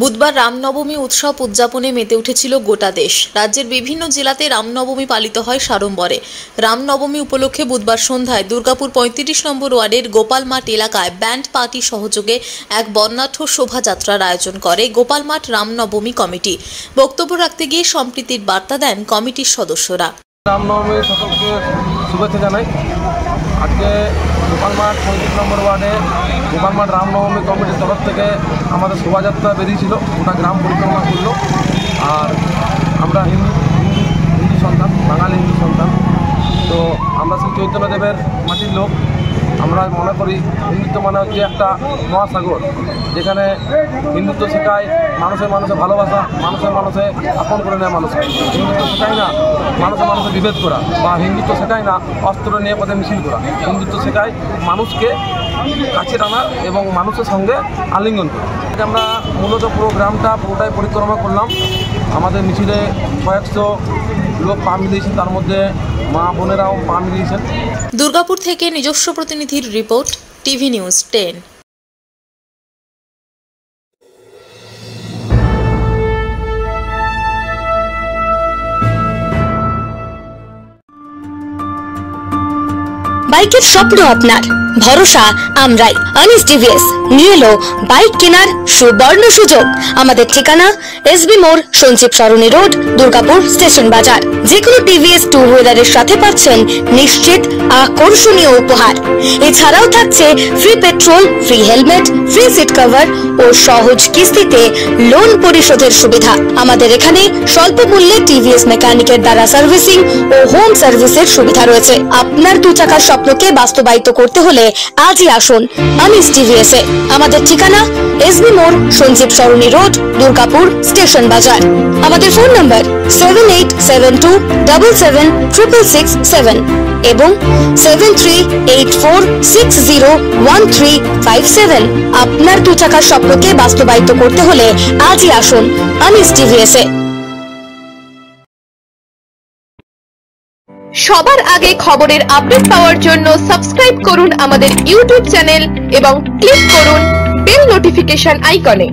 বুধবার রামনবমী উৎসব উদযাপনে মেতে উঠেছিল গোটা দেশ। রাজ্যের বিভিন্ন জেলাতে রামনবমী পালিত হয় সাড়ম্বরে। রামনবমী উপলক্ষে বুধবার সন্ধ্যায় দুর্গাপুর ৩৫ নম্বর ওয়ার্ডের গোপালমাঠ এলাকায় ব্যান্ড পার্টি সহযোগে এক বর্ণাঢ্য শোভাযাত্রার আয়োজন করে গোপালমাঠ রামনবমী কমিটি। বক্তব্য রাখতে গিয়ে সম্প্রীতির বার্তা দেন কমিটির সদস্যরা। রামনবমী সকলকে শুভেচ্ছা জানাই। আজকে গোপালমাঠ ৩৫ নম্বর ওয়ার্ডে গোপালমাঠ রামনবমী কমিটির তরফ থেকে আমাদের শোভাযাত্রা বেরিয়েছিল, গোটা গ্রাম পরিক্রমা করলো। আর আমরা হিন্দু সন্তান, বাঙালি হিন্দু সন্তান, তো আমরা শ্রী চৈতন্যদেবের মাটির লোক। আমরা মনে করি হিন্দুত্ব মানে হচ্ছে একটা মহাসাগর, যেখানে হিন্দুত্ব শেখায় মানুষের মানুষে ভালোবাসা, মানুষের মানুষে আপন করে নেয় মানুষকে। হিন্দুত্ব শেখায় না মানুষের মানুষে বিভেদ করা, বা হিন্দুত্ব শেখায় না অস্ত্র নিয়ে পথে মিছিল করা। হিন্দুত্ব শেখায় মানুষকে কাছে টানা এবং মানুষের সঙ্গে আলিঙ্গন করা। আমরা মূলত পুরো গ্রামটা পুরোটাই পরিক্রমা করলাম। আমাদের মিছিলে কয়েকশো লোক পা মিলিয়েছেন, তার মধ্যে মা বোনেরাও পা মিলিয়েছেন। দুর্গাপুর থেকে নিজস্ব প্রতিনিধির রিপোর্ট, টিভি নিউজ 10। বাইকের স্বপ্ন আপনার, ভরসা আমরাই। আনিস টিভিএস নিয়ে এলো বাইক কেনার সুবর্ণ সুযোগ। আমাদের ঠিকানা এসবি মোড়, সঞ্জীব সরণি রোড, দুর্গাপুর স্টেশন বাজার। যেকোনো টিভিএস টু হুইলারের সাথে পাচ্ছেন নিশ্চিত আকর্ষণীয় উপহার। এছাড়াও থাকছে free petrol, free helmet, free seat cover ও সহজ কিস্তিতে লোন পরিশোধের সুবিধা। আমাদের এখানে স্বল্প মূল্যে টিভিএস মেকানিকের দ্বারা সার্ভিসিং ও হোম সার্ভিসের সুবিধা রয়েছে। আপনার দু চাকার স্বপ্নকে বাস্তবায়িত করতে হলে আজই আসুন আনিস টিভিএস এ। আমাদের ঠিকানা এসবি মোড়, সঞ্জীব সরণি রোড, দুর্গাপুর স্টেশন বাজার। আমাদের ফোন নম্বর 7872776667 এবং 7384601357। আপনার দু চাকার স্বপ্নকে বাস্তবায়িত করতে হলে আজই আসুন আনিস টিভিএস এ। সবার আগে খবরের আপডেট পাওয়ার জন্য সাবস্ক্রাইব করুন আমাদের ইউটিউব চ্যানেল এবং ক্লিক করুন বেল নোটিফিকেশন আইকনে।